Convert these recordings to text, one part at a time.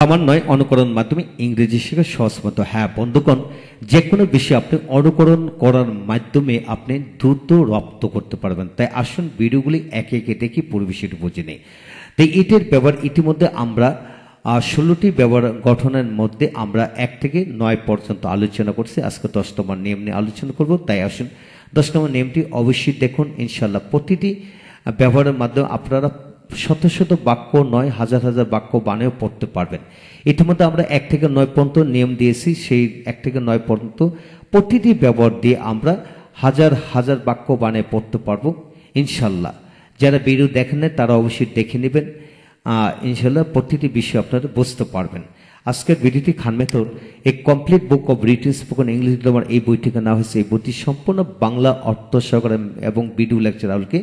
ক্রমান্বয়ে অনুকরণ মাধ্যমে ইংরেজি শেখা সহজ মতো। হ্যাঁ বন্ধুগণ, যে কোনো বিষয় আপনি অনুকরণ করার মাধ্যমে আপনি দ্রুত রপ্ত করতে পারবেন। তাই আসুন ভিডিওগুলি একে একে দেখি, পুরো বিষয়টি বুঝে নেই। তাই এটির ব্যবহার ইতিমধ্যে আমরা 16টি ব্যবহার গঠনের মধ্যে আমরা 1 থেকে 9 পর্যন্ত আলোচনা করছি। আজকে 10 নম্বর নিয়ম নিয়ে আলোচনা করব। তাই আসুন 10 নম্বর নিয়মটি অবশ্যই দেখুন। ইনশাল্লাহ প্রতিটি ব্যবহারের মাধ্যমে আপনারা শত শত বাক্য নয়, হাজার হাজার বাক্য বানিয়েও পড়তে পারবেন। ইতিমধ্যে আমরা 1 থেকে 9 পর্যন্ত নিয়ম দিয়েছি। সেই 1 থেকে 9 পর্যন্ত প্রতিটি ব্যবহার দিয়ে আমরা হাজার হাজার বাক্য বানিয়ে পড়তে পারবো ইনশাল্লাহ। যারা ভিডিও দেখেন না তারা অবশ্যই দেখে নেবেন। ইনশাল্লাহ প্রতিটি বিষয় আপনারা বুঝতে পারবেন। আজকের ভিডিওটি Khan method a complete book of written spoken English grammar এই বইটিকে নেওয়া হয়েছে। এই বইটি সম্পূর্ণ বাংলা অর্থ সহকারে এবং ভিডিও লেকচার আলোকে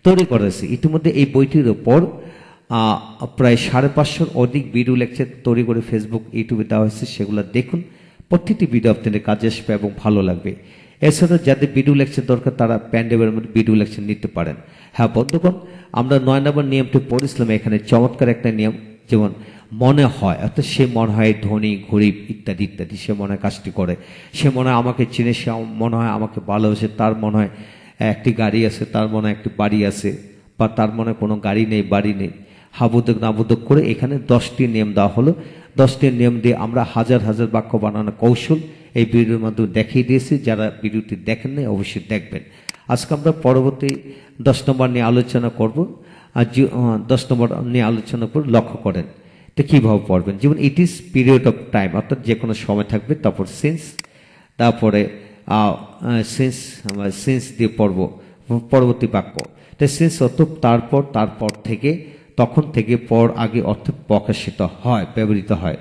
তৈরি করেছে। ইতিমধ্যে এই বইটির ওপর প্রায় 550 অধিক ভিডিও লেকচার তৈরি করে ফেসবুক, ইউটিউবে দেওয়া হয়েছে। সেগুলো দেখুন, প্রতিটি ভিডিও আপনাদের কাজে আসবে এবং ভালো লাগবে। এছাড়া যাদের ভিডিও লেকচার দরকার তারা প্যান্ডেবের মধ্যে ভিডিও লেকচার নিতে পারেন। হ্যাঁ বন্ধুগণ, আমরা 9 নম্বর নিয়মটি পড়েছিলাম। এখানে চমৎকার একটা নিয়ম, যেমন মনে হয়, অর্থাৎ সে মনে হয় ধনী গরিব ইত্যাদি ইত্যাদি। সে মনে হয় কাজটি করে, সে মনে হয় আমাকে চিনে, সে মনে হয় আমাকে ভালোবাসে, তার মনে হয় একটি গাড়ি আছে, তার মনে হয় একটি বাড়ি আছে, বা তার মনে কোনো গাড়ি নেই বাড়ি নেই। হাবুদক নাবুদক করে এখানে 10টি নিয়ম দেওয়া হলো। 10টি নিয়ম দিয়ে আমরা হাজার হাজার বাক্য বানানোর কৌশল এই ভিডিওর মাধ্যমে দেখিয়ে দিয়েছি। যারা ভিডিওটি দেখেন নাই অবশ্যই দেখবেন। আজকে আমরা পরবর্তী 10 নম্বর নিয়ে আলোচনা করব। আর 10 নম্বর নিয়ে আলোচনা করে লক্ষ্য করেন তো কীভাবে পড়বেন। যেমন it is period of time, অর্থাৎ যে কোনো সময় থাকবে। তারপর সিন্স, তারপরে সিন্স দিয়ে পড়ব পরবর্তী বাক্য। তাই সিন্স অর্থ তারপর, তারপর থেকে, তখন থেকে, পর, আগে অর্থে প্রকাশিত হয়, ব্যবহৃত হয়।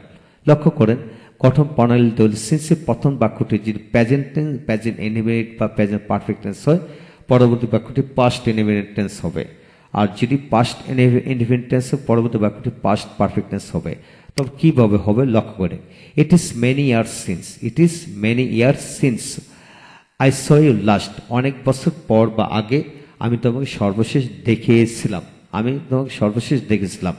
লক্ষ্য করেন গঠন প্রণালী তৈরি। সিন্সের প্রথম বাক্যটি যদি প্রেজেন্ট টেন্স, প্রেজেন্ট ইনডিফিনিট বা প্রেজেন্ট পারফেক্ট টেন্স হয়, পরবর্তী বাক্যটি পাস্ট ইনডিফিনিট টেন্স হবে। আর যদি পাস্ট ইনডিফিনিট টেন্স হয়, পরবর্তী বাক্যটি পাস্ট পারফেক্ট টেন্স হবে। তবে কিভাবে হবে লক্ষ্য করেন। It is many years since, it is many years since I saw you last, অনেক বছর পর বা আগে আমি তোমাকে সর্বশেষ দেখেছিলাম, আমি তোমাকে সর্বশেষ দেখেছিলাম।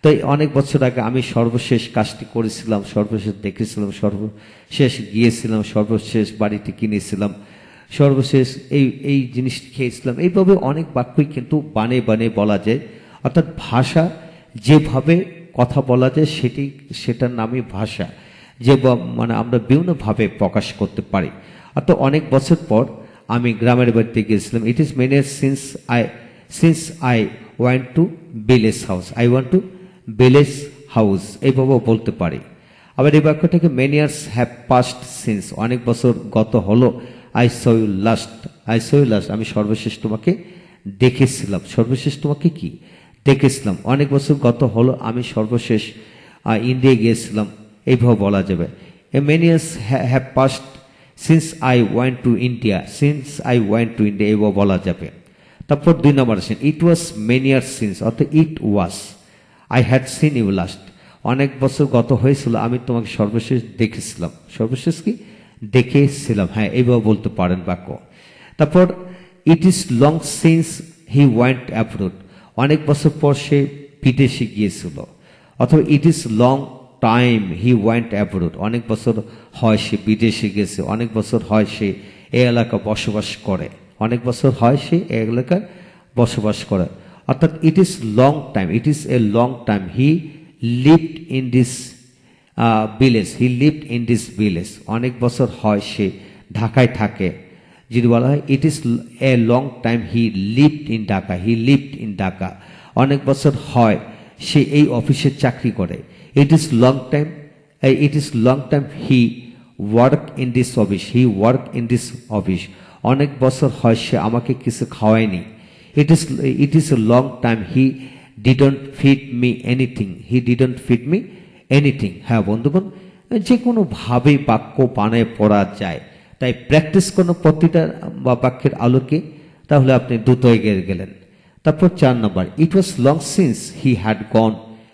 তাই অনেক বছর আগে আমি সর্বশেষ কাজটি করেছিলাম, সর্বশেষ দেখেছিলাম, সর্বশেষ গিয়েছিলাম, সর্বশেষ বাড়িটি কিনেছিলাম, সর্বশেষ এই জিনিসটি খেয়েছিলাম। এইভাবে অনেক বাক্যই কিন্তু বানিয়ে বানিয়ে বলা যায়। অর্থাৎ ভাষা যেভাবে কথা বলা যায় সেটার নামই ভাষা। যে মানে আমরা বিভিন্নভাবে প্রকাশ করতে পারি। অর্থাৎ অনেক বছর পর আমি গ্রামের বাড়িতে গিয়েছিলাম। It is many years since I want to village house, I want to village house, এইভাবেও বলতে পারি। আবার এই বাক্যটাকে many years have passed since, অনেক বছর গত হলো। I saw you last, I saw you last, আমি সর্বশেষ তোমাকে দেখেছিলাম। সর্বশেষ তোমাকে কি দেখেছিলাম। অনেক বছর গত হলো, আমি সর্বশেষ ইন্ডিয়া গিয়েছিলাম, এইভাবে বলা যাবে। Many years have passed since I went to India, since I went to India, এইভাবে বলা যাবে। তারপর 2 নম্বর আসেন, it was many years since, অর্থাৎ it was I had seen you last, অনেক বছর গত হয়েছিল আমি তোমাকে সর্বশেষ দেখেছিলাম। সর্বশেষ কি দেখেছিলাম, হ্যাঁ এইভাবে বলতে পারেন বাক্য। তারপর it is long since he went abroad, অনেক বছর পর সে বিদেশে গিয়েছিল। অথবা it is long time he went abroad, অনেক বছর হয় সে বিদেশে গেছে, অনেক বছর হয় সে এই এলাকা বসবাস করে, অনেক বছর হয় সে এই এলাকায় বসবাস করে। অর্থাৎ it is long time, it is a long time he lived in this village, he lived in this village, অনেক বছর হয় সে ঢাকায় থাকে। যদি বলা হয় ইট is a long time he lived in Dhaka, he lived in Dhaka, অনেক বছর হয় সে এই অফিসে চাকরি করে। It is long time he work in this office, he work in this office, অনেক বছর হয় সে আমাকে কিছু খাওয়ায়নি। It is a long time he didn't feed me anything, he didn't feed me anything. হ্যাঁ বন্ধুগণ, যে কোনোভাবে বাক্য বানায় পড়া যায়। তাই প্র্যাকটিস কোনো প্রতিটা বাক্যের আলোকে, তাহলে আপনি দ্রুত এগিয়ে গেলেন। তারপর 4 নম্বর, it was long since he had gone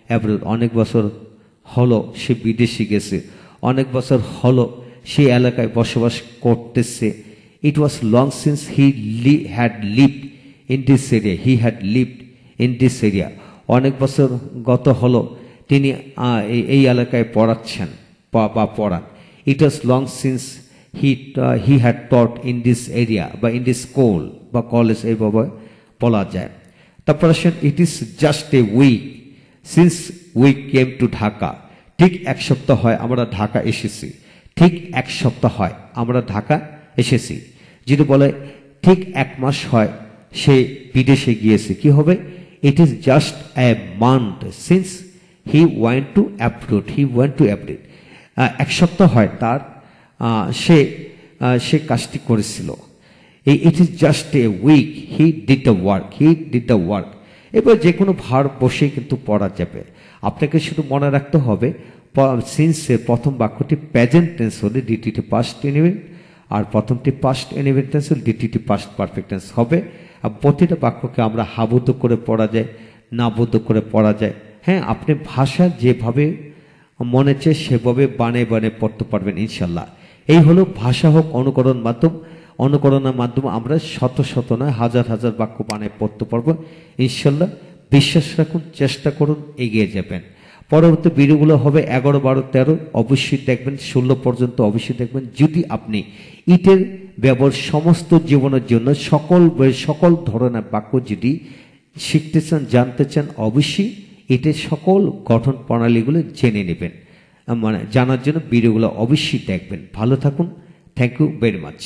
abroad, অনেক বছর হলো সে বিদেশে গেছে, অনেক বছর হলো সেই এলাকায় বসবাস করতেছে। It was long since he had lived in this area, he had lived in this area, অনেক বছর গত হলো তিনি এই এলাকায় পড়াচ্ছেন বা পড়ান। It was long since he had taught in this area বা ইন দিস স্কুল বা কলেজ এইভাবে বলা যায়। তারপর আসেন, it is just a week since we came to Dhaka. ঠিক এক সপ্তাহ হয় আমরা ঢাকা এসেছি। ঠিক এক সপ্তাহ হয় আমরা ঢাকা এসেছি। যদি বলে ঠিক এক মাস হয় সে বিদেশে গিয়েছে, কি হবে? It is just a month since he went to abroad. এক সপ্তাহ হয় তার সে কাজটি করেছিল। It is just a week he did the work. এবার যে কোনো ভার বসে কিন্তু পড়া যাবে। আপনাকে শুধু মনে রাখতে হবে সিন্সের প্রথম বাক্যটি প্রেজেন্ট টেন্স হলে ডিটিটি পাস্ট ইনডিফিনিট, আর প্রথমটি পাস্ট ইনডিফিনিট টেন্স হলে ডিটিটি পাস্ট পারফেক্ট টেন্স হবে। আর প্রতিটা বাক্যকে আমরা হাবুদ্ধ করে পড়া যায়, নাবদ্ধ করে পড়া যায়। হ্যাঁ, আপনি ভাষা যেভাবে মনে চেয়ে সেভাবে বানে পড়তে পারবেন ইনশাল্লাহ। এই হলো ভাষা হোক অনুকরণের মাধ্যমে আমরা শত নয় হাজার বাক্য বানায় পড়তে পারবো ইনশাল্লাহ। বিশ্বাস রাখুন, চেষ্টা করুন, এগিয়ে যাবেন। পরবর্তী ভিডিওগুলো হবে 11, 12, 13 অবশ্যই দেখবেন, 16 পর্যন্ত অবশ্যই দেখবেন। যদি আপনি ইটের ব্যবহার সমস্ত জীবনের জন্য সকল ধরনের বাক্য যদি শিখতে চান, জানতে চান, অবশ্যই ইটের সকল গঠন প্রণালীগুলো জেনে নেবেন। জানার জন্য ভিডিওগুলো অবশ্যই দেখবেন। ভালো থাকুন। Thank you very much.